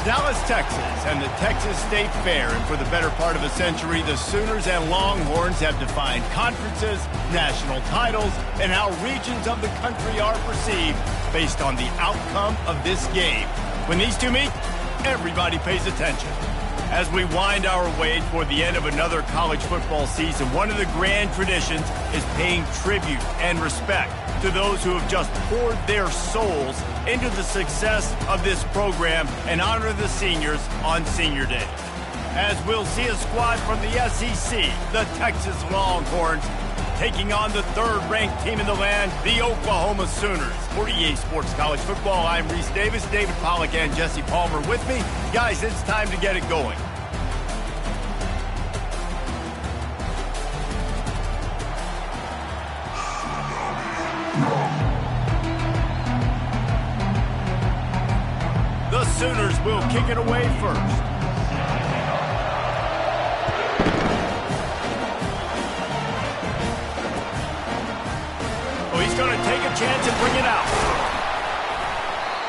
Dallas, Texas, and the Texas State Fair. And for the better part of a century, the Sooners and Longhorns have defined conferences, national titles, and how regions of the country are perceived based on the outcome of this game. When these two meet, everybody pays attention. As we wind our way toward the end of another college football season, one of the grand traditions is paying tribute and respect to those who have just poured their souls into the success of this program and honor the seniors on Senior Day. As we'll see a squad from the SEC, the Texas Longhorns, taking on the third-ranked team in the land, the Oklahoma Sooners. For EA Sports College Football, I'm Reese Davis, David Pollack, and Jesse Palmer with me. Guys, it's time to get it going. The Sooners will kick it away first. He's going to take a chance and bring it out.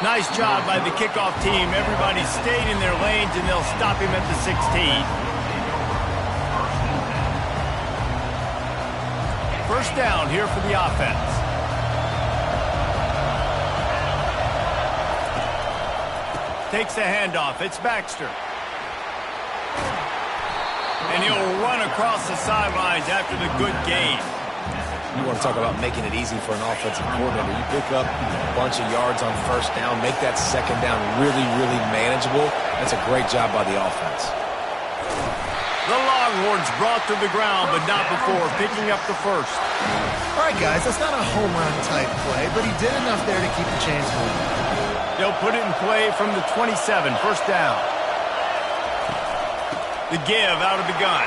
Nice job by the kickoff team. Everybody stayed in their lanes, and they'll stop him at the 16. First down here for the offense. Takes the handoff. It's Baxter. And he'll run across the sidelines after the good gain. You want to talk about making it easy for an offensive coordinator. You pick up a bunch of yards on first down, make that second down really, really manageable. That's a great job by the offense. The Longhorns brought to the ground, but not before picking up the first. All right, guys, that's not a home run type play, but he did enough there to keep the chains moving. They'll put it in play from the 27, first down. The give out of the gun.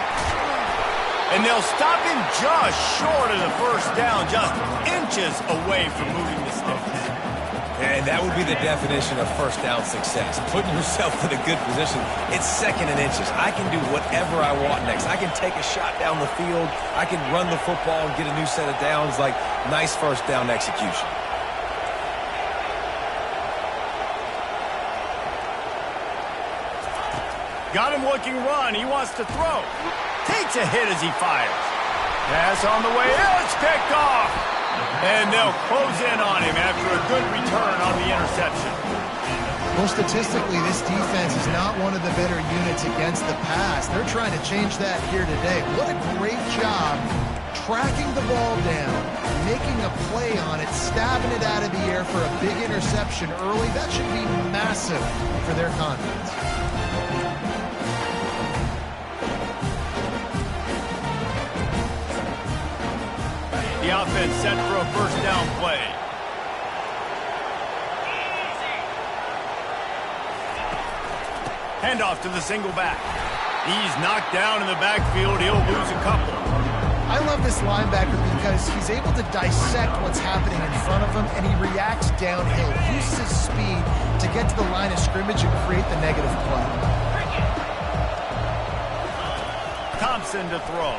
And they'll stop him just short of the first down, just inches away from moving the sticks. And that would be the definition of first down success. Putting yourself in a good position. It's second and inches. I can do whatever I want next. I can take a shot down the field. I can run the football and get a new set of downs. Like, nice first down execution. Got him looking run. He wants to throw. Takes a hit as he fires. Pass on the way. It's picked off. And they'll close in on him after a good return on the interception. Well, statistically, this defense is not one of the better units against the pass. They're trying to change that here today. What a great job tracking the ball down, making a play on it, stabbing it out of the air for a big interception early. That should be massive for their confidence. The offense set for a first down play. Handoff to the single back. He's knocked down in the backfield. He'll lose a couple. I love this linebacker because he's able to dissect what's happening in front of him, and he reacts downhill. Uses his speed to get to the line of scrimmage and create the negative play. Thompson to throw.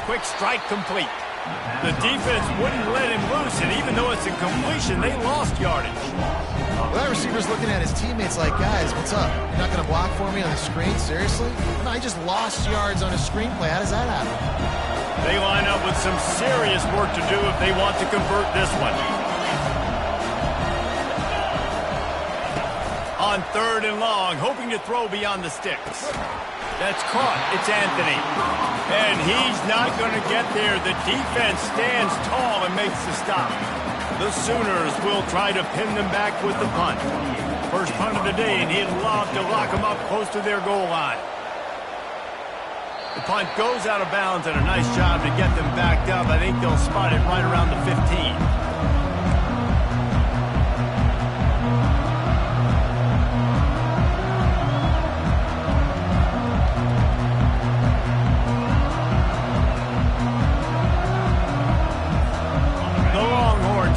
Quick strike complete. The defense wouldn't let him loose, and even though it's a completion, they lost yardage. Well, that receiver's looking at his teammates like, guys, what's up? You're not going to block for me on the screen? Seriously? No, he just lost yards on a screenplay. How does that happen? They line up with some serious work to do if they want to convert this one. On third and long, hoping to throw beyond the sticks. That's caught. It's Anthony. And he's not going to get there. The defense stands tall and makes the stop. The Sooners will try to pin them back with the punt. First punt of the day, and he'd love to lock them up close to their goal line. The punt goes out of bounds, and a nice job to get them backed up. I think they'll spot it right around the 15.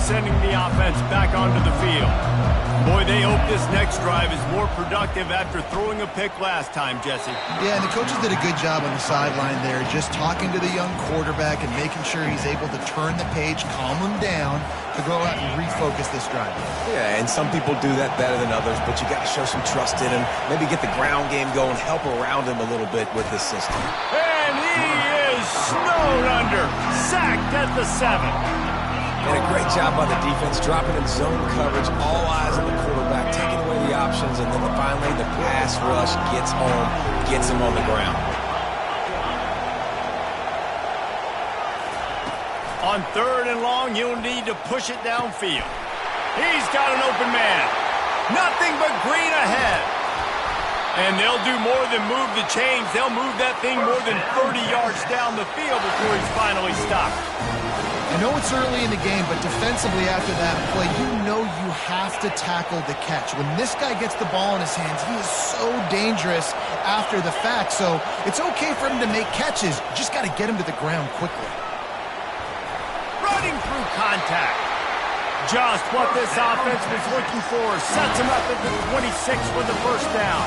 Sending the offense back onto the field. Boy, they hope this next drive is more productive after throwing a pick last time, Jesse. Yeah, and the coaches did a good job on the sideline there, just talking to the young quarterback and making sure he's able to turn the page, calm him down, to go out and refocus this drive. Yeah, and some people do that better than others, but you got to show some trust in him. Maybe get the ground game going, help around him a little bit with this system. And he is snowed under, sacked at the 7. And a great job by the defense, dropping in zone coverage, all eyes on the quarterback, taking away the options, and then finally the pass rush gets home, gets him on the ground. On 3rd and long, you'll need to push it downfield. He's got an open man. Nothing but green ahead. And they'll do more than move the chains. They'll move that thing more than 30 yards down the field before he's finally stopped. I know it's early in the game, but defensively after that play, you know you have to tackle the catch. When this guy gets the ball in his hands, he is so dangerous after the fact. So it's okay for him to make catches. You just got to get him to the ground quickly. Running through contact. Just what this offense was looking for. Sets him up at the 26 for the first down.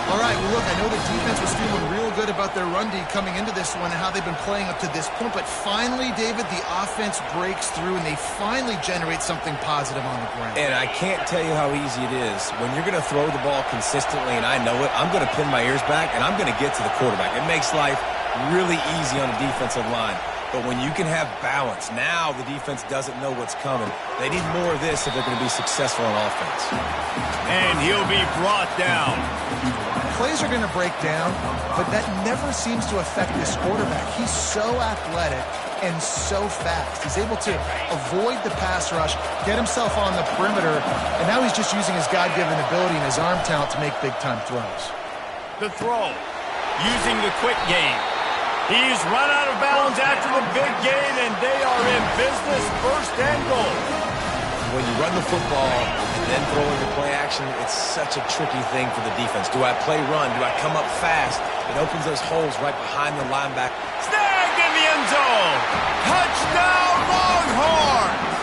All right, well, look, I know the defense was feeling real good about their run D coming into this one and how they've been playing up to this point, but finally, David, the offense breaks through and they finally generate something positive on the ground. And I can't tell you how easy it is. When you're going to throw the ball consistently, and I know it, I'm going to pin my ears back, and I'm going to get to the quarterback. It makes life really easy on the defensive line. But when you can have balance, now the defense doesn't know what's coming. They need more of this if they're going to be successful on offense. And he'll be brought down. Plays are going to break down, but that never seems to affect this quarterback. He's so athletic and so fast. He's able to avoid the pass rush, get himself on the perimeter, and now he's just using his God-given ability and his arm talent to make big-time throws. The throw, using the quick game. He's run out of bounds after the big gain, and they are in business, 1st and goal. When you run the football and then throw into play action, it's such a tricky thing for the defense. Do I play run? Do I come up fast? It opens those holes right behind the linebacker. Snagged in the end zone. Touchdown, Longhorns!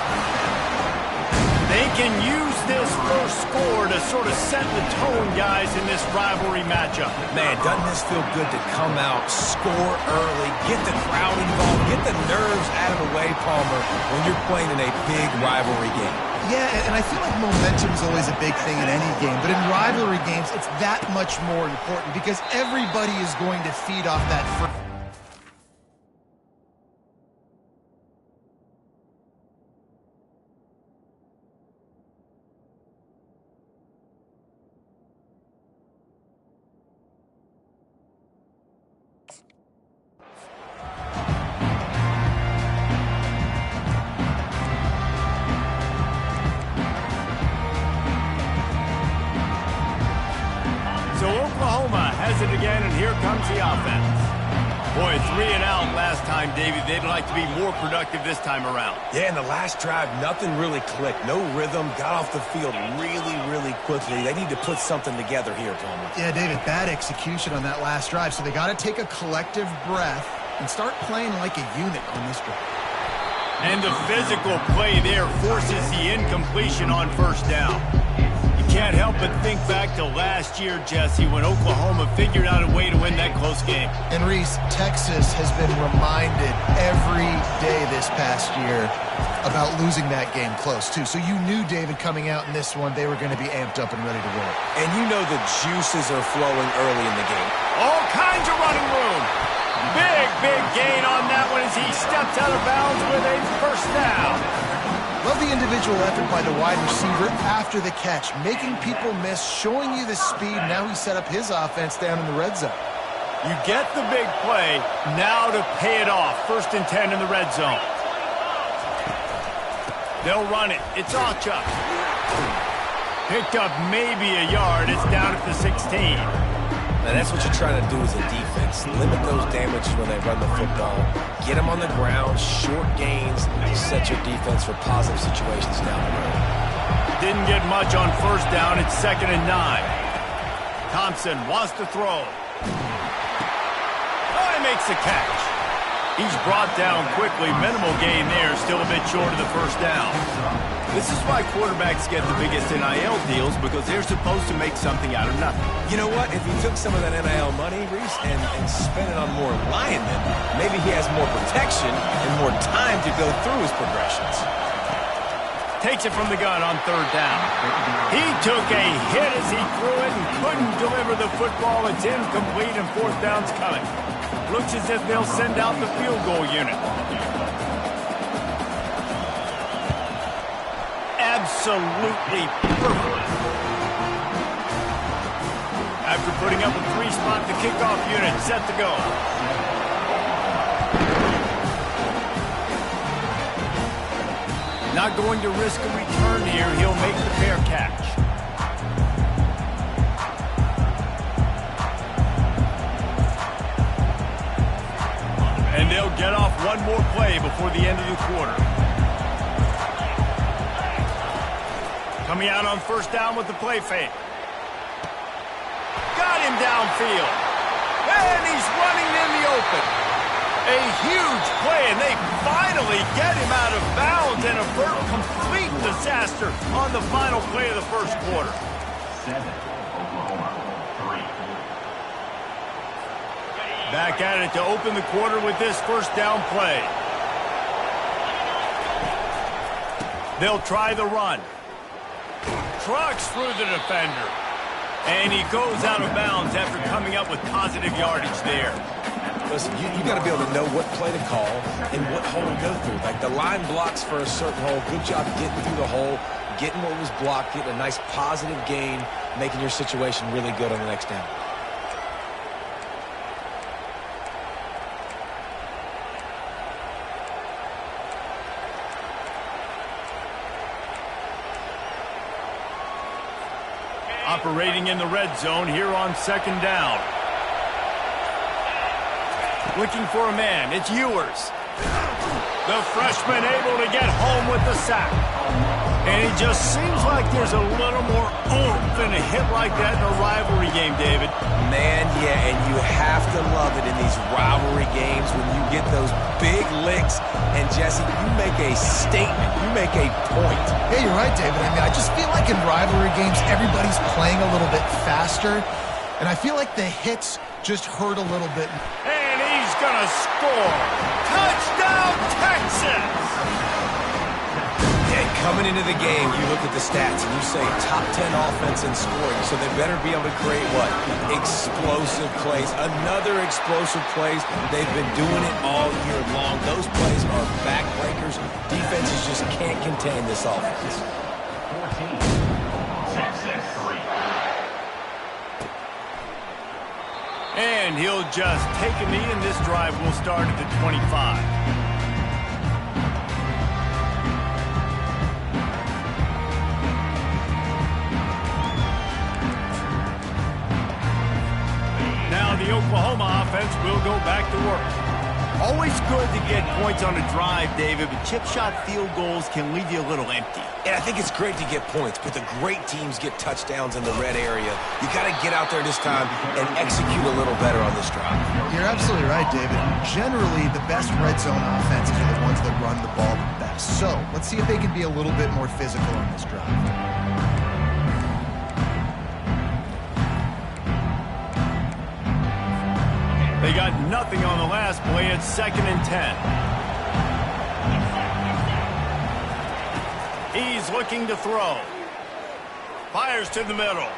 They can use this first score to sort of set the tone, guys, in this rivalry matchup. Man, doesn't this feel good to come out, score early, get the crowd involved, get the nerves out of the way, Palmer, when you're playing in a big rivalry game? Yeah, and I feel like momentum is always a big thing in any game, but in rivalry games, it's that much more important because everybody is going to feed off that first. So Oklahoma has it again, and here comes the offense. Boy, 3 and out last time, David. They'd like to be more productive this time around. Yeah, in the last drive, nothing really clicked. No rhythm, got off the field really, really quickly. They need to put something together here, Palmer. Yeah, David, bad execution on that last drive, so they got to take a collective breath and start playing like a unit on this drive. And the physical play there forces the incompletion on 1st down. Can't help but think back to last year, Jesse, when Oklahoma figured out a way to win that close game. And Reese, Texas has been reminded every day this past year about losing that game close, too. So you knew, David, coming out in this one, they were going to be amped up and ready to win. And you know the juices are flowing early in the game. All kinds of running room. Big gain on that one as he steps out of bounds with a 1st down. Love the individual effort by the wide receiver after the catch, making people miss, showing you the speed. Now he set up his offense down in the red zone. You get the big play, now to pay it off. 1st and 10 in the red zone. They'll run it. It's Achuk. Picked up maybe a yard. It's down at the 16. Now that's what you're trying to do as a defense. Limit those damages when they run the football. Get them on the ground, short gains, to set your defense for positive situations down the road. Didn't get much on 1st down. It's 2nd and 9. Thompson wants to throw. Oh, he makes the catch. He's brought down quickly. Minimal gain there. Still a bit short of the first down. This is why quarterbacks get the biggest NIL deals, because they're supposed to make something out of nothing. You know what? If he took some of that NIL money, Reese, and spent it on more linemen, maybe he has more protection and more time to go through his progressions. Takes it from the gun on third down. He took a hit as he threw it and couldn't deliver the football. It's incomplete and fourth down's coming. Looks as if they'll send out the field goal unit. Absolutely perfect. After putting up a three-spot, the kickoff unit set to go. Not going to risk a return here. He'll make the fair catch. And they'll get off one more play before the end of the quarter. Coming out on first down with the play fake. Got him downfield. And he's running in the open. A huge play, and they finally get him out of bounds and avert complete disaster on the final play of the first quarter. 7, Oklahoma, 3. Back at it to open the quarter with this first down play. They'll try the run. Trucks through the defender. And he goes out of bounds after coming up with positive yardage there. Listen, you got to be able to know what play to call and what hole to go through. Like the line blocks for a certain hole. Good job getting through the hole, getting what was blocked, getting a nice positive gain, making your situation really good on the next down. Operating in the red zone here on second down. Looking for a man. It's Ewers. The freshman able to get home with the sack. And it just seems like there's a little more oomph in a hit like that in a rivalry game, David. Man, yeah, and you have to love it in these rivalry games when you get those big licks. And, Jesse, you make a statement. You make a point. Yeah, you're right, David. I mean, I just feel like in rivalry games, everybody's playing a little bit faster. And I feel like the hits just hurt a little bit. And he's going to score. Touchdown, Texas! And coming into the game, you look at the stats and you say top 10 offense in scoring, so they better be able to create what? Explosive plays. Another explosive plays. They've been doing it all year long. Those plays are backbreakers. Defenses just can't contain this offense. 14, Texas 3. And he'll just take a knee, and this drive will start at the 25. Now the Oklahoma offense will go back to work. Always good to get points on a drive, David, but chip shot field goals can leave you a little empty. And I think it's great to get points, but the great teams get touchdowns in the red area. You got to get out there this time and execute a little better on this drive. You're absolutely right, David. Generally, the best red zone offenses are the ones that run the ball the best. So let's see if they can be a little bit more physical on this drive. They got nothing on the last play. It's 2nd and 10. He's looking to throw. Fires to the middle.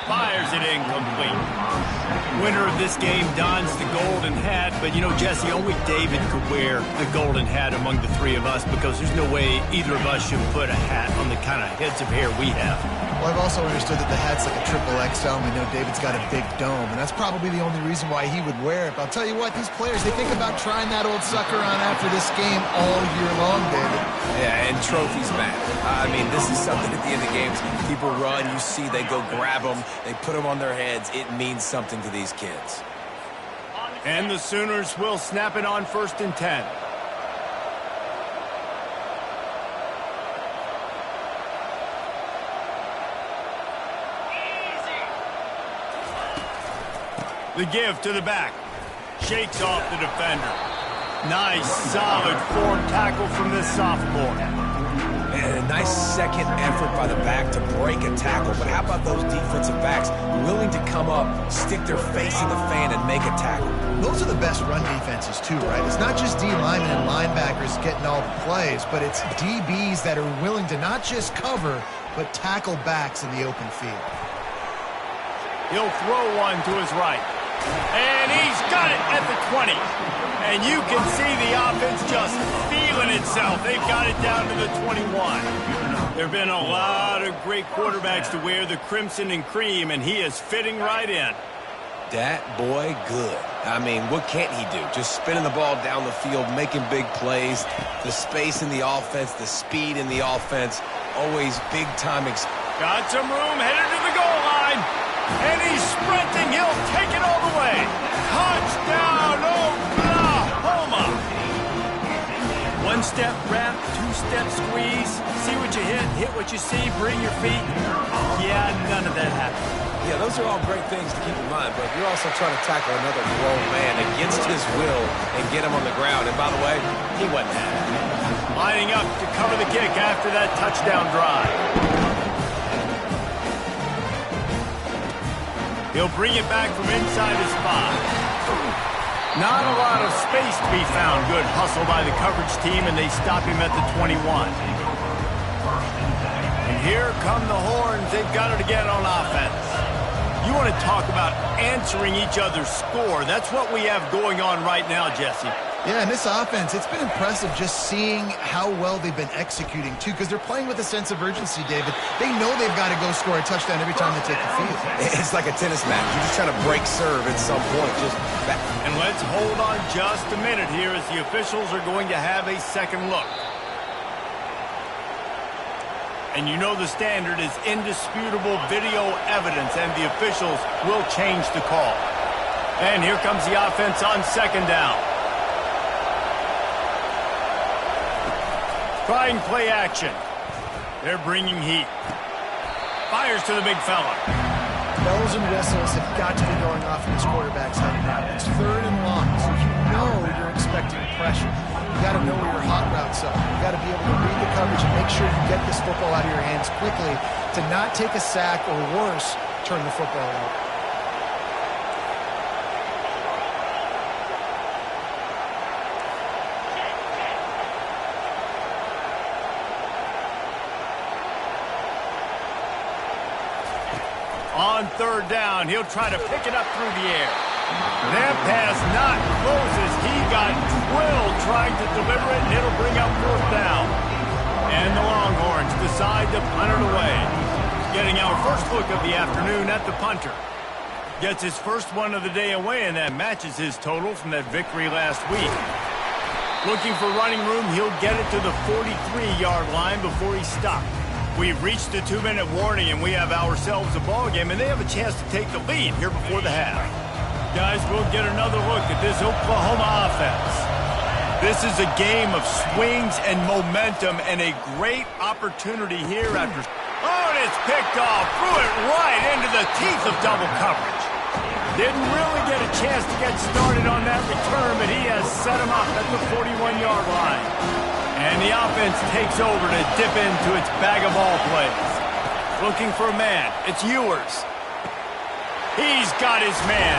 Fires it incomplete. Winner of this game dons the golden hat, but you know, Jesse, only David could wear the golden hat among the three of us because there's no way either of us should put a hat on the kind of heads of hair we have. Well, I've also understood that the hat's like a triple XL, and we know David's got a big dome, and that's probably the only reason why he would wear it. But I'll tell you what, these players, they think about trying that old sucker on after this game all year long, David. Yeah, and trophies matter. I mean, this is something at the end of games. People run, you see, they go grab them, they put them on their heads. It means something to these kids. And the Sooners will snap it on 1st and 10. The give to the back. Shakes off the defender. Nice, solid form tackle from this sophomore. And a nice second effort by the back to break a tackle. But how about those defensive backs willing to come up, stick their face in the fan, and make a tackle? Those are the best run defenses too, right? It's not just D linemen and linebackers getting all the plays, but it's DBs that are willing to not just cover, but tackle backs in the open field. He'll throw one to his right. And he's got it at the 20. And you can see the offense just feeling itself. They've got it down to the 21. There have been a lot of great quarterbacks to wear the crimson and cream, and he is fitting right in. That boy good. I mean, what can't he do? Just spinning the ball down the field, making big plays. The space in the offense, the speed in the offense, always big-time. Got some room, headed to the goal line. And he's sprinting. He'll take it all the way. Touchdown, Oklahoma. One-step wrap, two-step squeeze. See what you hit what you see, bring your feet. Yeah, none of that happened. Yeah, those are all great things to keep in mind, but you're also trying to tackle another grown man against his will and get him on the ground. And by the way, he wasn't happy. Lining up to cover the kick after that touchdown drive. He'll bring it back from inside his 5. Not a lot of space to be found. Good hustle by the coverage team, and they stop him at the 21. And here come the horns. They've got it again on offense. You want to talk about answering each other's score. That's what we have going on right now, Jesse. Yeah, and this offense, it's been impressive just seeing how well they've been executing, too, because they're playing with a sense of urgency, David. They know they've got to go score a touchdown every time they take the field. It's like a tennis match. You're just trying to break serve at some point. And let's hold on just a minute here as the officials are going to have a second look. And you know the standard is indisputable video evidence, and the officials will change the call. And here comes the offense on second down. Trying play action. They're bringing heat. Fires to the big fella. Bells and whistles have got to be going off in this quarterback's head now. It's third and long, so you know you're expecting pressure. You got to know where your hot routes are. You got to be able to read the coverage and make sure you get this football out of your hands quickly to not take a sack or worse, turn the football out. On third down, he'll try to pick it up through the air. That pass not closes. He got drilled trying to deliver it, and it'll bring up fourth down. And the Longhorns decide to punt it away. Getting our first look of the afternoon at the punter. Gets his first one of the day away, and that matches his total from that victory last week. Looking for running room, he'll get it to the 43-yard line before he stopped. We've reached the 2-minute warning, and we have ourselves a ball game, and they have a chance to take the lead here before the half. Guys, we'll get another look at this Oklahoma offense. This is a game of swings and momentum, and a great opportunity here after... Oh, and it's picked off. Threw it right into the teeth of double coverage. Didn't really get a chance to get started on that return, but he has set him up at the 41-yard line. And the offense takes over to dip into its bag of ball plays. Looking for a man. It's Ewers. He's got his man.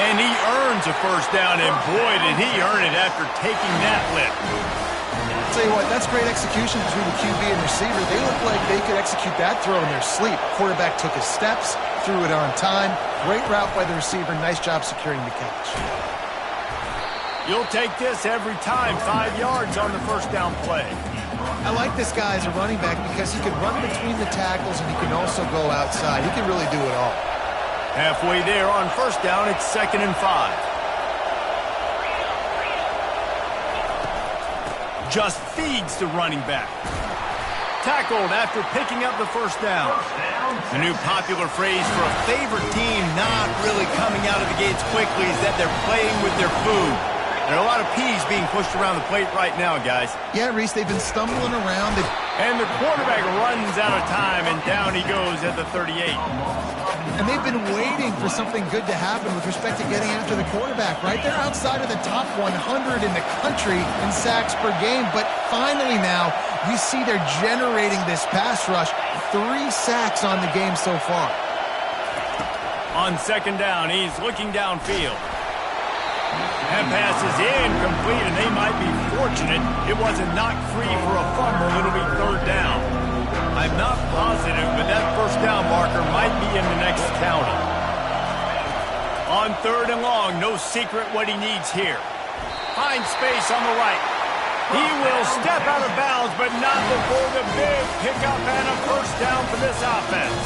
And he earns a first down, and boy, did he earn it after taking that lift. I'll tell you what, that's great execution between the QB and receiver. They look like they could execute that throw in their sleep. Quarterback took his steps, threw it on time. Great route by the receiver. Nice job securing the catch. You'll take this every time. 5 yards on the first down play. I like this guy as a running back because he can run between the tackles and he can also go outside. He can really do it all. Halfway there on first down, it's 2nd and 5. Just feeds the running back. Tackled after picking up the first down. The new popular phrase for a favorite team not really coming out of the gates quickly is that they're playing with their food. There are a lot of peas being pushed around the plate right now, guys. Yeah, Reese, they've been stumbling around. And the quarterback runs out of time, and down he goes at the 38. And they've been waiting for something good to happen with respect to getting after the quarterback, right? They're outside of the top 100 in the country in sacks per game, but finally now you see they're generating this pass rush. 3 sacks on the game so far. On second down, he's looking downfield. That pass is incomplete, and they might be fortunate it wasn't knocked free for a fumble. It'll be third down. I'm not positive, but that first down marker might be in the next county. On third and long, no secret what he needs here. Finds space on the right. He will step out of bounds, but not before the big pickup and a first down for this offense.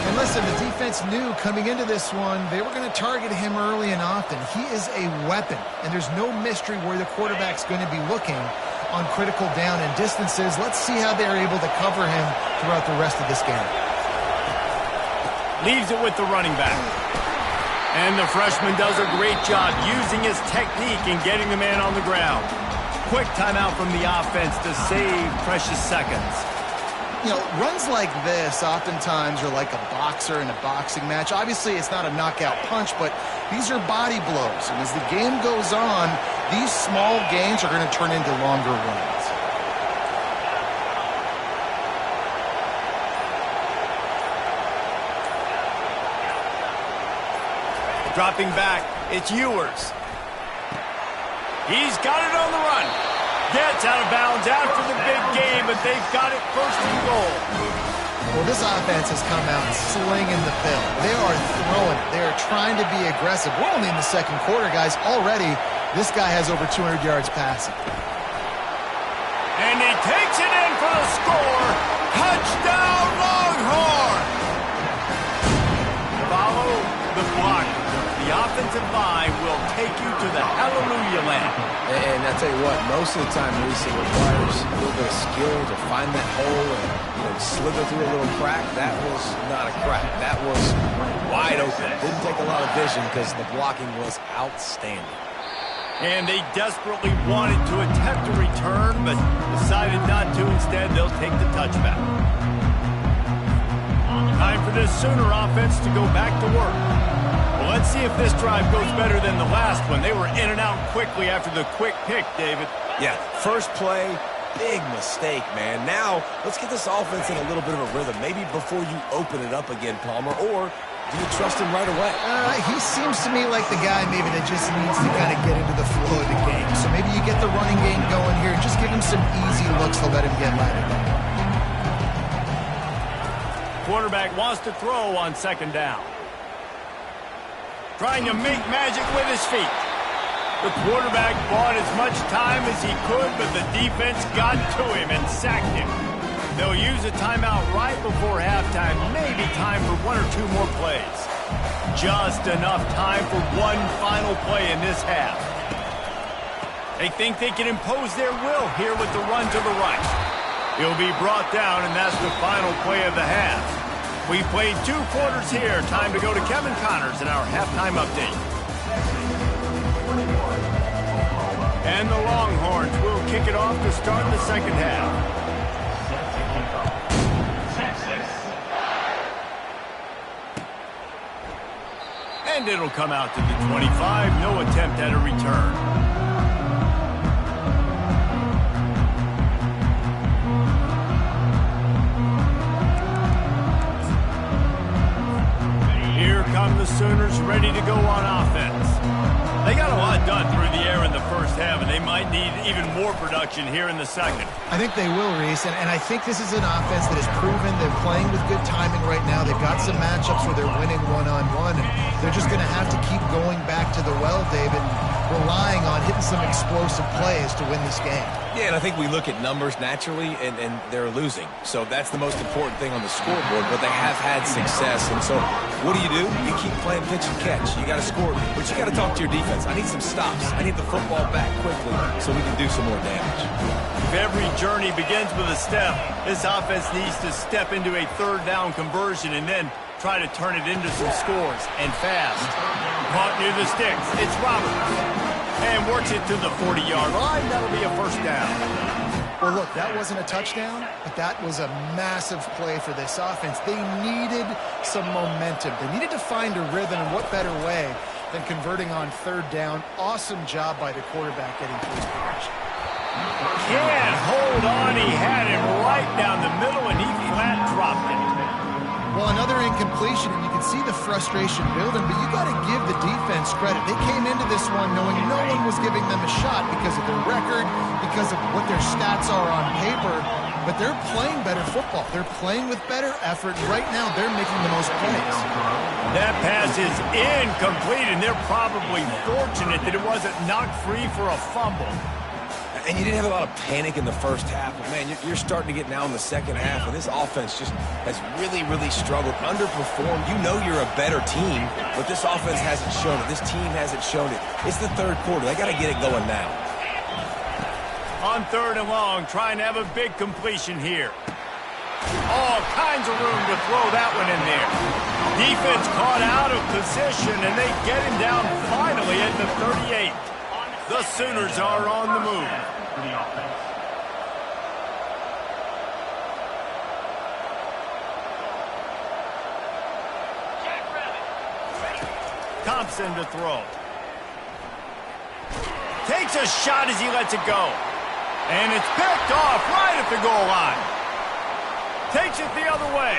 And listen, the defense knew coming into this one, they were going to target him early and often. He is a weapon, and there's no mystery where the quarterback's going to be looking on critical down and distances. Let's see how they're able to cover him throughout the rest of this game. Leaves it with the running back. And the freshman does a great job using his technique and getting the man on the ground. Quick timeout from the offense to save precious seconds. You know, runs like this oftentimes are like a boxer in a boxing match. Obviously, it's not a knockout punch, but these are body blows. And as the game goes on, these small gains are going to turn into longer runs. Dropping back, it's Ewers. He's got it on the run. Gets out of bounds after the big game, but they've got it first and goal. Well, this offense has come out slinging the pill. They are throwing it. They are trying to be aggressive. We're only in the second quarter, guys. Already, this guy has over 200 yards passing. And he takes it in for the score. Touchdown, Longhorn! Follow the block. The offensive line will take you to the hallelujah land. And I tell you what, most of the time, Reese, it requires a little bit of skill to find that hole and slither through a little crack. That was not a crack. That was wide open. Didn't take a lot of vision because the blocking was outstanding. And they desperately wanted to attempt a return, but decided not to. Instead, they'll take the touchback. Time for this Sooner offense to go back to work. Well, let's see if this drive goes better than the last one. They were in and out quickly after the quick pick, David. Yeah, first play, big mistake, man. Now, let's get this offense in a little bit of a rhythm. Maybe before you open it up again, Palmer, or do you trust him right away? He seems to me like the guy maybe that just needs to kind of get into the flow of the game. So maybe you get the running game going here and just give him some easy looks to let him get lighted up. Quarterback wants to throw on second down. Trying to make magic with his feet. The quarterback bought as much time as he could, but the defense got to him and sacked him. They'll use a timeout right before halftime, maybe time for 1 or 2 more plays. Just enough time for one final play in this half. They think they can impose their will here with the run to the right. He'll be brought down, and that's the final play of the half. We played 2 quarters here. Time to go to Kevin Connors in our halftime update. And the Longhorns will kick it off to start the second half. And it'll come out to the 25. No attempt at a return. Here come the Sooners ready to go on offense. They got a lot done through the air in the first half, and they might need even more production here in the second. I think they will, Reese, and I think this is an offense that has proven they're playing with good timing right now. They've got some matchups where they're winning one-on-one, and they're just going to have to keep going back to the well, David, relying on hitting some explosive plays to win this game. Yeah, and I think we look at numbers naturally, and they're losing. So that's the most important thing on the scoreboard, but they have had success. And so what do? You keep playing pitch and catch. You got to score, but you got to talk to your defense. I need some stops. I need the football back quickly so we can do some more damage. If every journey begins with a step, this offense needs to step into a third down conversion and then try to turn it into some scores, and fast. Caught near the sticks. It's Roberts. And works it to the 40-yard line. That'll be a first down. Well, look, that wasn't a touchdown, but that was a massive play for this offense. They needed some momentum. They needed to find a rhythm, and what better way than converting on third down. Awesome job by the quarterback getting to his position. Can't hold on. He had him right down the middle, and he flat dropped it. Well, another incompletion, and you can see the frustration building, but you got to give the defense credit. They came into this one knowing no one was giving them a shot because of their record, because of what their stats are on paper, but they're playing better football. They're playing with better effort. Right now, they're making the most plays. That pass is incomplete, and they're probably fortunate that it wasn't knocked free for a fumble. And you didn't have a lot of panic in the first half, but, man, you're starting to get now in the second half, and this offense just has really, really struggled, underperformed. You know you're a better team, but this offense hasn't shown it. This team hasn't shown it. It's the third quarter. They got to get it going now. On third and long, trying to have a big completion here. All kinds of room to throw that one in there. Defense caught out of position, and they get him down finally at the 38. The Sooners are on the move. For the offense. Thompson to throw. Takes a shot as he lets it go. And it's picked off right at the goal line. Takes it the other way.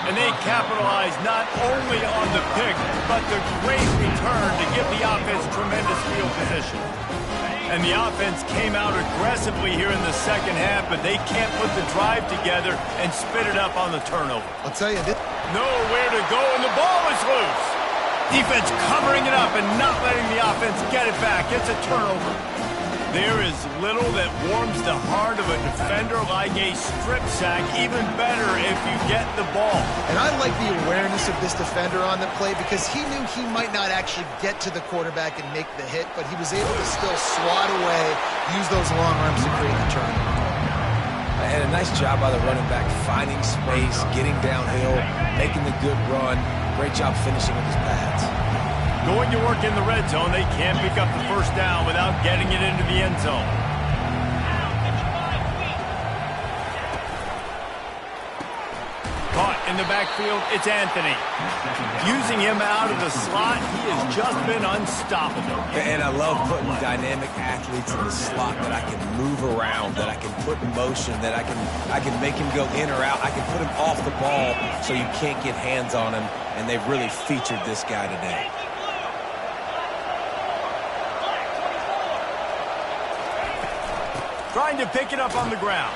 And they capitalize not only on the pick, but the great return to give the offense tremendous field position. And the offense came out aggressively here in the second half, but they can't put the drive together and spit it up on the turnover. I'll tell you this. Nowhere to go, and the ball is loose. Defense covering it up and not letting the offense get it back. It's a turnover. There is little that warms the heart of a defender like a strip sack. Even better if you get the ball. And I like the awareness of this defender on the play because he knew he might not actually get to the quarterback and make the hit, but he was able to still swat away, use those long arms to create the turnover. And a nice job by the running back, finding space, getting downhill, making the good run. Great job finishing with his pads. Going to work in the red zone, they can't pick up the first down without getting it into the end zone. Caught in the backfield, it's Anthony. Using him out of the slot, he has just been unstoppable. And I love putting dynamic athletes in the slot that I can move around, that I can put in motion, that I can make him go in or out. I can put him off the ball so you can't get hands on him, and they've really featured this guy today. Trying to pick it up on the ground.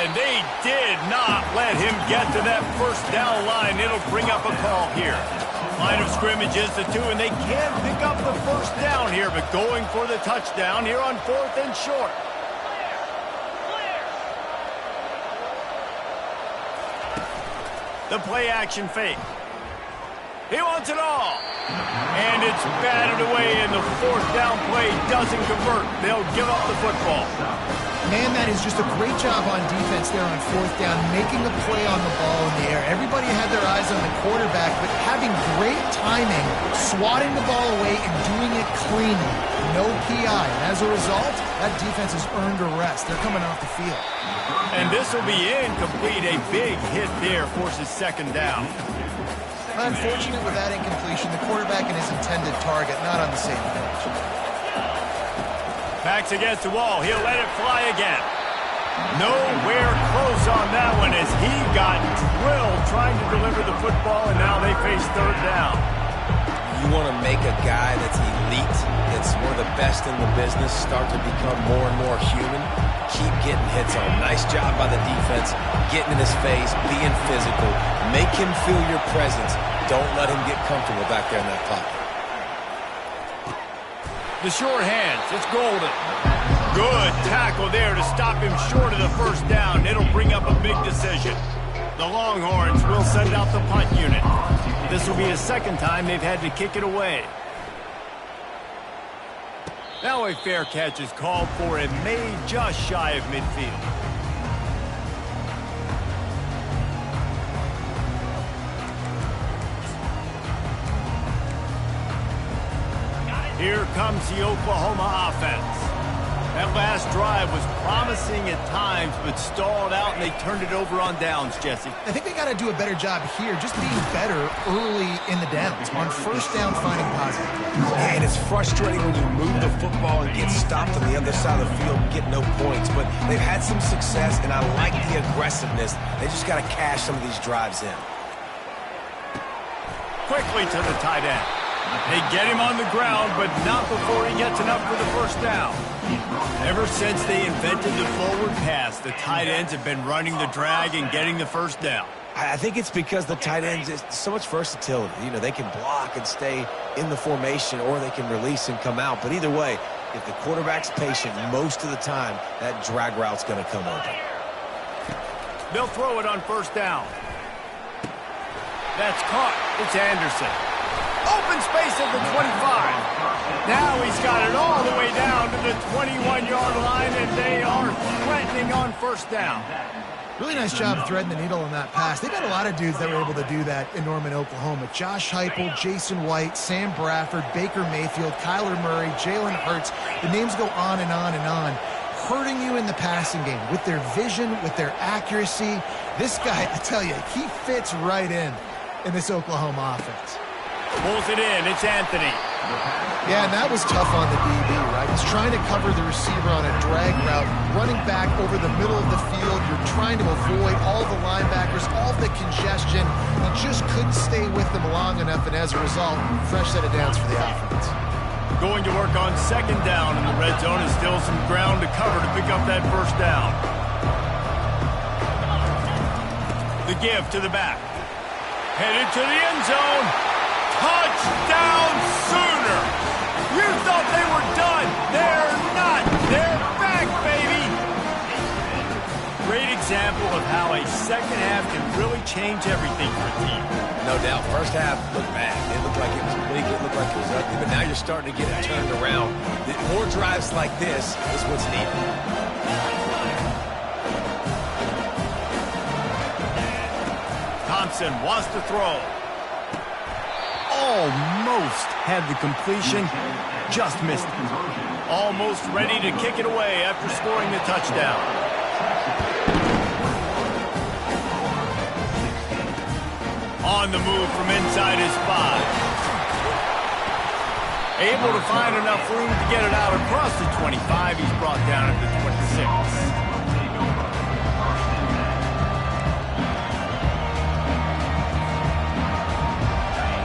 And they did not let him get to that first down line. It'll bring up a call here. Line of scrimmage is the 2, and they can pick up the first down here, but going for the touchdown here on 4th and short. The play action fake. He wants it all. And it's batted away, and the 4th down play doesn't convert. They'll give up the football. Man, that is just a great job on defense there on 4th down, making a play on the ball in the air. Everybody had their eyes on the quarterback, but having great timing, swatting the ball away, and doing it cleanly. No PI. And as a result, that defense has earned a rest. They're coming off the field. And this will be incomplete. A big hit there forces 2nd down. Unfortunate with that incompletion, the quarterback and his intended target not on the same page. Backs against the wall. He'll let it fly again. Nowhere close on that one as he got drilled trying to deliver the football, and now they face 3rd down. You want to make a guy that's elite, that's one of the best in the business, start to become more and more human. Keep getting hits on him. Nice job by the defense, getting in his face, being physical. Make him feel your presence. Don't let him get comfortable back there in that pocket. The short hands, it's Golden. Good tackle there to stop him short of the first down. It'll bring up a big decision. The Longhorns will send out the punt unit. This will be the 2nd time they've had to kick it away. Now a fair catch is called for and made just shy of midfield. Here comes the Oklahoma offense. That last drive was promising at times, but stalled out, and they turned it over on downs, Jesse. I think they got to do a better job here, just being better early in the downs. On first down, finding positive. And it's frustrating when you move the football and get stopped on the other side of the field and get no points. But they've had some success, and I like the aggressiveness. They just got to cash some of these drives in. Quickly to the tight end. They get him on the ground, but not before he gets enough for the first down. Ever since they invented the forward pass, the tight ends have been running the drag and getting the first down. I think it's because the tight ends is so much versatility. You know, they can block and stay in the formation, or they can release and come out. But either way, if the quarterback's patient most of the time, that drag route's going to come open. They'll throw it on first down. That's caught. It's Anderson. Open space at the 25. Now he's got it all the way down to the 21-yard line, and they are threatening on first down. Really nice job threading the needle on that pass. They've got a lot of dudes that were able to do that in Norman, Oklahoma. Josh Heupel, Jason White, Sam Bradford, Baker Mayfield, Kyler Murray, Jalen Hurts. The names go on and on and on, hurting you in the passing game with their vision, with their accuracy. This guy, I tell you, he fits right in this Oklahoma offense. Pulls it in. It's Anthony. Yeah, and that was tough on the DB, right? He's trying to cover the receiver on a drag route, running back over the middle of the field. You're trying to avoid all the linebackers, all the congestion. He just couldn't stay with them long enough, and as a result, fresh set of downs for the offense. Going to work on second down in the red zone, and still some ground to cover to pick up that first down. The give to the back. Headed to the end zone. Touchdown Sooner! You thought they were done. They're not. They're back, baby. Great example of how a second half can really change everything for a team. No doubt. First half looked bad. It looked like it was weak. It looked like it was ugly. But now you're starting to get it turned around. More drives like this is what's needed. Thompson wants to throw. Almost had the completion, just missed it. Almost ready to kick it away after scoring the touchdown. On the move from inside his 5. Able to find enough room to get it out across the 25. He's brought down at the 26.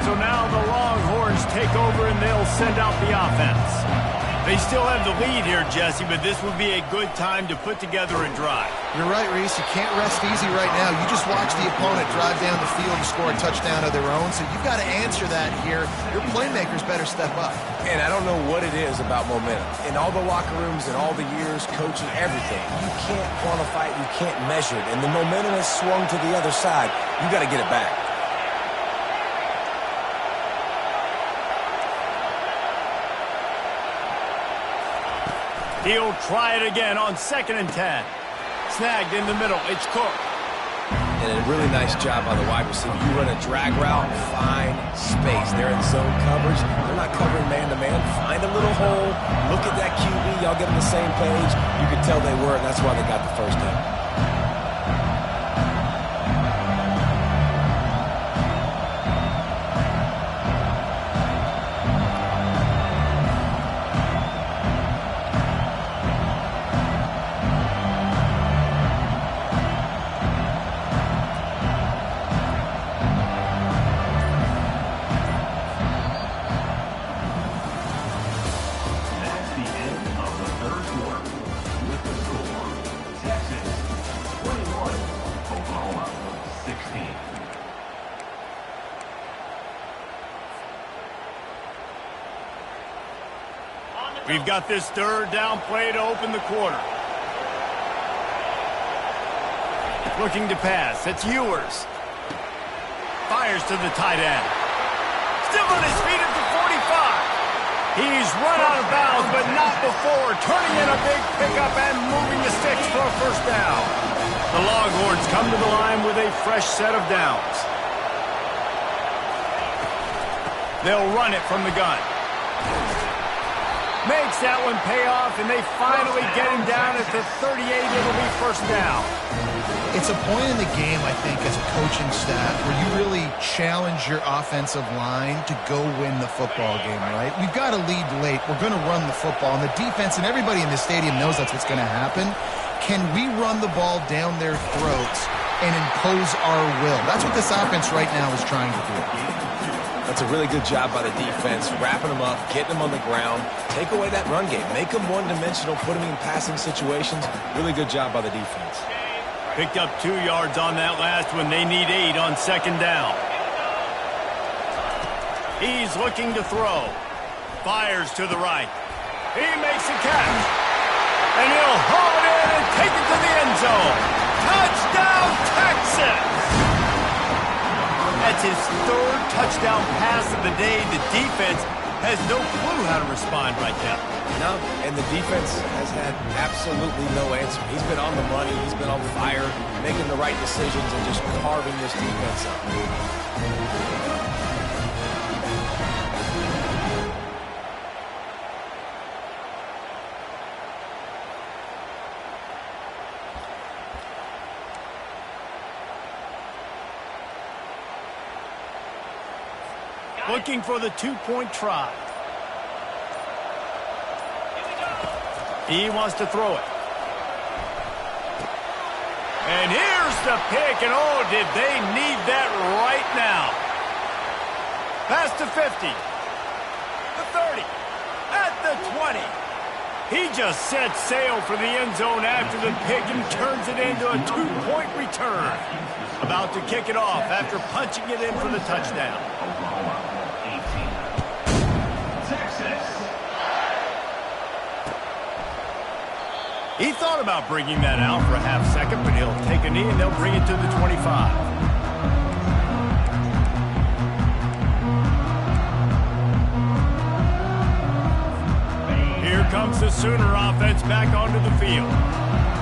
So now the Longhorns take over, and they'll send out the offense. They still have the lead here, Jesse, but this would be a good time to put together a drive. You're right, Reese. You can't rest easy right now. You just watch the opponent drive down the field and score a touchdown of their own, so you've got to answer that here. Your playmakers better step up. And I don't know what it is about momentum. In all the locker rooms and all the years, coaching, everything, you can't quantify it, you can't measure it. And the momentum has swung to the other side. You got to get it back. He'll try it again on 2nd and 10. Snagged in the middle. It's Cook. And a really nice job by the wide receiver. You run a drag route, find space. They're in zone coverage. They're not covering man-to-man. Find a little hole. Look at that QB. Y'all get on the same page. You can tell they were, and that's why they got the first down. We've got this third down play to open the quarter. Looking to pass. It's Ewers. Fires to the tight end. Still on his feet at the 45. He's run out of bounds, but not before turning in a big pickup and moving the sticks for a first down. The Longhorns come to the line with a fresh set of downs. They'll run it from the gun. Makes that one pay off, and they finally get him down at the 38. It'll be first down. It's a point in the game, I think, as a coaching staff where you really challenge your offensive line to go win the football game, right? We've got to lead late. We're going to run the football. And the defense and everybody in the stadium knows that's what's going to happen. Can we run the ball down their throats and impose our will? That's what this offense right now is trying to do. That's a really good job by the defense, wrapping them up, getting them on the ground, take away that run game, make them one-dimensional, put them in passing situations. Really good job by the defense. Picked up 2 yards on that last one. They need 8 on second down. He's looking to throw. Fires to the right. He makes a catch. And he'll haul it in and take it to the end zone. Touchdown, Texas! That's his 3rd touchdown pass of the day. The defense has no clue how to respond right now. No, and the defense has had absolutely no answer. He's been on the money. He's been on fire, making the right decisions and just carving this defense up. Looking for the 2-point try. He wants to throw it. And here's the pick, and oh, did they need that right now. Pass to 50. The 30. At the 20. He just set sail for the end zone after the pick and turns it into a 2-point return. About to kick it off after punching it in for the touchdown. Oklahoma, 18. Texas. He thought about bringing that out for a half second, but he'll take a knee and they'll bring it to the 25. Here comes the Sooner offense back onto the field.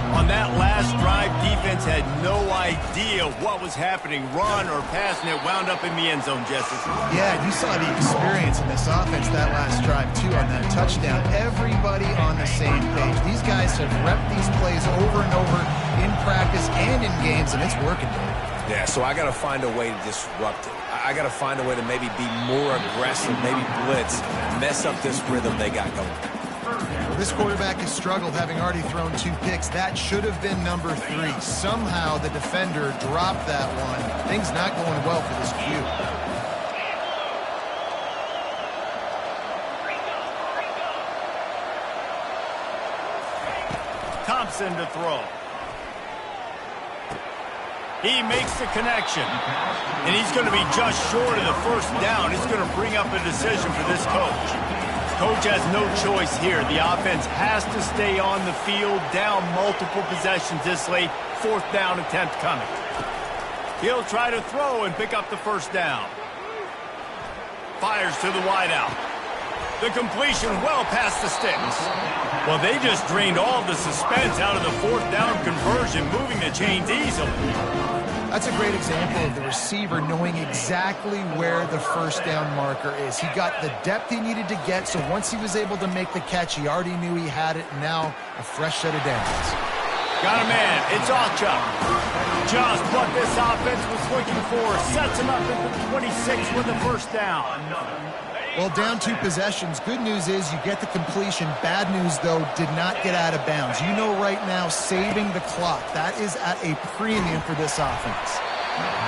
On that last drive, defense had no idea what was happening, run or pass, and it wound up in the end zone, Jesse. Yeah, you saw the experience in this offense that last drive, too, on that touchdown. Everybody on the same page. These guys have repped these plays over and over in practice and in games, and it's working, Dave. Yeah, so I got to find a way to disrupt it. I got to find a way to maybe be more aggressive, maybe blitz, mess up this rhythm they got going. This quarterback has struggled, having already thrown 2 picks. That should have been number 3. Somehow the defender dropped that one. Things not going well for this Q. Thompson to throw. He makes the connection. And he's going to be just short of the first down. It's going to bring up a decision for this coach. Coach has no choice here. The offense has to stay on the field, down multiple possessions this late. 4th down attempt coming. He'll try to throw and pick up the first down. Fires to the wideout. The completion well past the sticks. Well, they just drained all the suspense out of the 4th down conversion, moving the chains easily. That's a great example of the receiver knowing exactly where the first down marker is. He got the depth he needed to get, so once he was able to make the catch, he already knew he had it, and now a fresh set of downs. Got a man. It's Ocha. Just what this offense was looking for. Sets him up at the 26 with the first down. Well, down 2 possessions. Good news is you get the completion. Bad news, though, did not get out of bounds. You know right now, saving the clock. That is at a premium for this offense.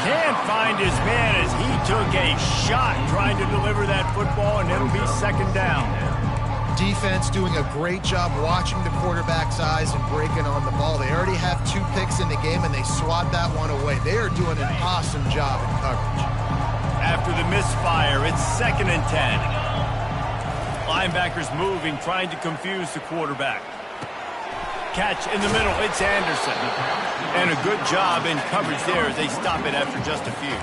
Can't find his man as he took a shot trying to deliver that football, and it'll be second down. Defense doing a great job watching the quarterback's eyes and breaking on the ball. They already have 2 picks in the game, and they swat that one away. They are doing an awesome job in coverage. After the misfire, it's 2nd and 10. Linebackers moving, trying to confuse the quarterback. Catch in the middle, it's Anderson. And a good job in coverage there as they stop it after just a few.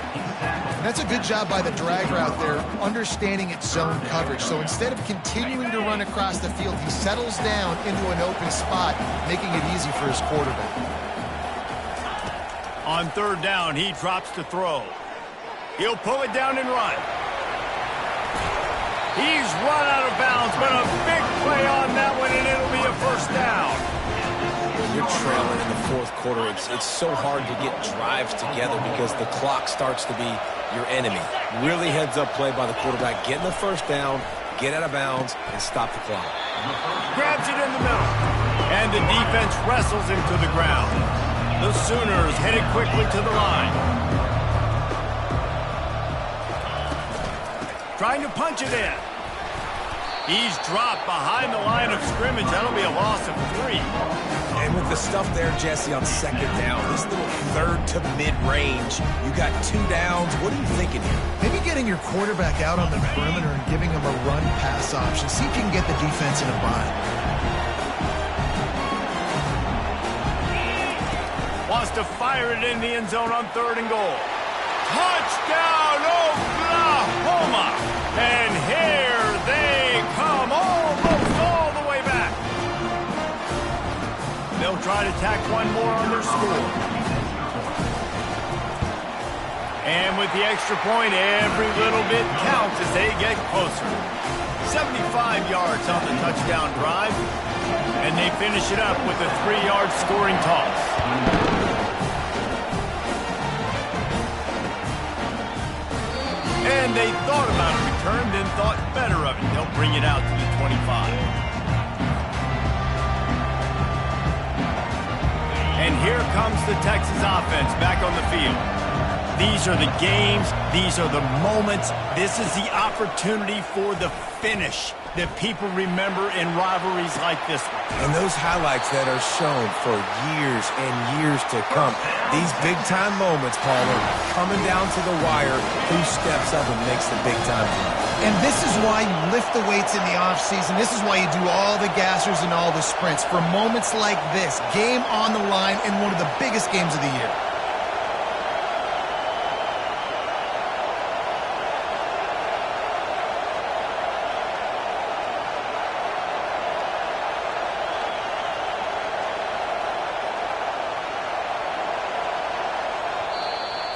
That's a good job by the drag route there, understanding its zone coverage. So instead of continuing to run across the field, he settles down into an open spot, making it easy for his quarterback. On 3rd down, he drops to throw. He'll pull it down and run. He's run out of bounds, but a big play on that one, and it'll be a first down. When you're trailing in the fourth quarter, it's so hard to get drives together because the clock starts to be your enemy. Really heads-up play by the quarterback. Getting the first down, get out of bounds, and stop the clock. Grabs it in the middle. And the defense wrestles him to the ground. The Sooners headed quickly to the line. Trying to punch it in. He's dropped behind the line of scrimmage. That'll be a loss of 3. And with the stuff there, Jesse, on second down, this little third to mid-range, you got 2 downs. What are you thinking here? Maybe getting your quarterback out on the perimeter and giving him a run-pass option. See if you can get the defense in a bind. Wants to fire it in the end zone on 3rd and goal. Touchdown, Oklahoma! And here they come, almost all the way back. They'll try to tack one more on their score. And with the extra point, every little bit counts as they get closer. 75 yards on the touchdown drive. And they finish it up with a 3-yard scoring toss. And they thought about a return, then thought better of it. They'll bring it out to the 25. And here comes the Texas offense back on the field. These are the games. These are the moments. This is the opportunity for the finish that people remember in rivalries like this one. And those highlights that are shown for years and years to come. These big-time moments, Paulo, coming down to the wire, who steps up and makes the big-time play. And this is why you lift the weights in the offseason. This is why you do all the gassers and all the sprints. For moments like this, game on the line in one of the biggest games of the year.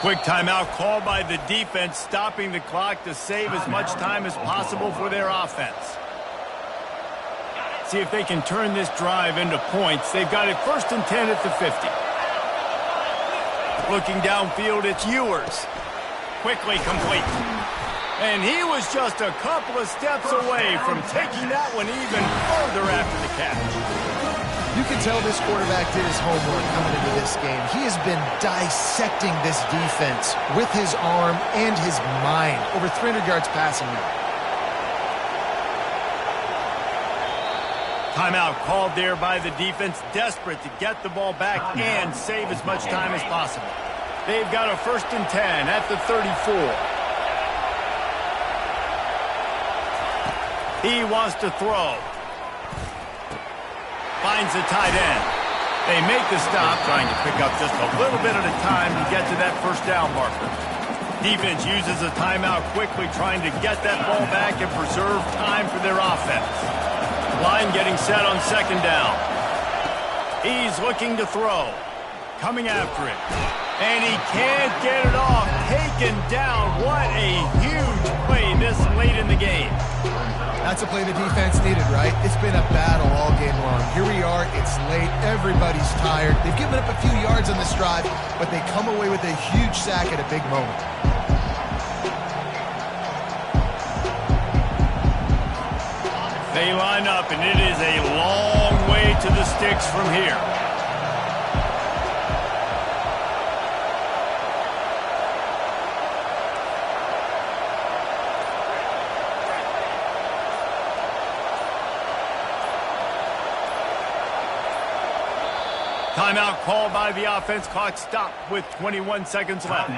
Quick timeout called by the defense, stopping the clock to save as much time as possible for their offense. See if they can turn this drive into points. They've got it 1st and 10 at the 50. Looking downfield, it's Ewers. Quickly complete. And he was just a couple of steps away from taking that one even further after the catch. You can tell this quarterback did his homework coming into this game. He has been dissecting this defense with his arm and his mind. Over 300 yards passing now. Timeout called there by the defense, desperate to get the ball back and save as much time as possible. They've got a 1st and 10 at the 34. He wants to throw. Finds the tight end. They make the stop, trying to pick up just a little bit at a time to get to that 1st down marker. Defense uses a timeout quickly, trying to get that ball back and preserve time for their offense. Line getting set on 2nd down. He's looking to throw. Coming after it. And he can't get it off. Taken down. What a huge play this late in the game. That's a play the defense needed, right? It's been a battle all game long. Here we are. It's late. Everybody's tired. They've given up a few yards on this drive, but they come away with a huge sack at a big moment. They line up, and it is a long way to the sticks from here. Timeout called by the offense. Clock stopped with 21 seconds left.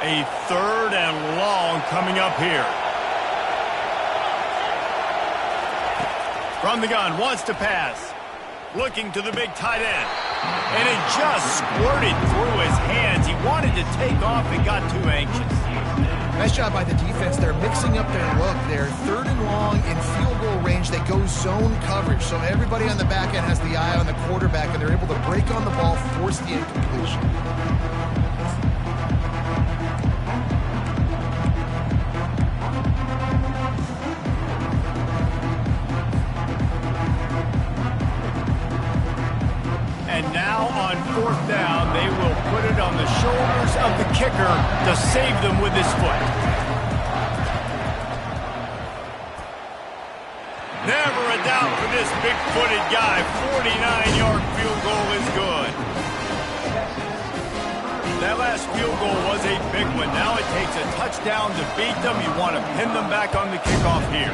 A 3rd and long coming up here. From the gun, wants to pass. Looking to the big tight end. And it just squirted through his hands. He wanted to take off and got too anxious. Nice job by the defense. They're mixing up their look. They're 3rd and long in field goal range. They go zone coverage. So everybody on the back end has the eye on the quarterback, and they're able to break on the ball, force the incompletion. now on 4th down, they will put it on the shoulders of the kicker to save them with his foot. Never a doubt for this big-footed guy. 49-yard field goal is good. That last field goal was a big one. Now it takes a touchdown to beat them. You want to pin them back on the kickoff here.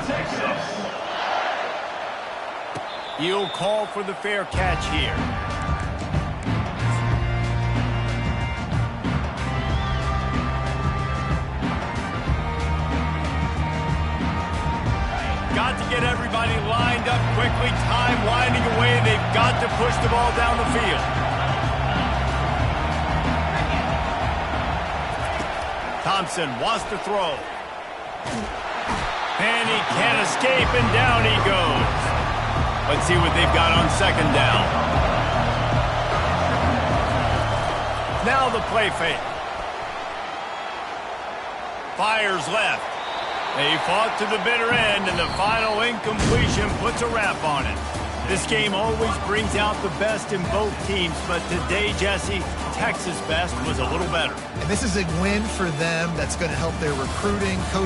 He'll call for the fair catch here. Got to get everybody lined up quickly. Time winding away, and they've got to push the ball down the field. Thompson wants to throw. And he can't escape, and down he goes. Let's see what they've got on 2nd down. Now the play fake. Fires left. They fought to the bitter end, and the final incompletion puts a wrap on it. This game always brings out the best in both teams, but today, Jesse, Texas' best was a little better. And this is a win for them that's going to help their recruiting, coaching.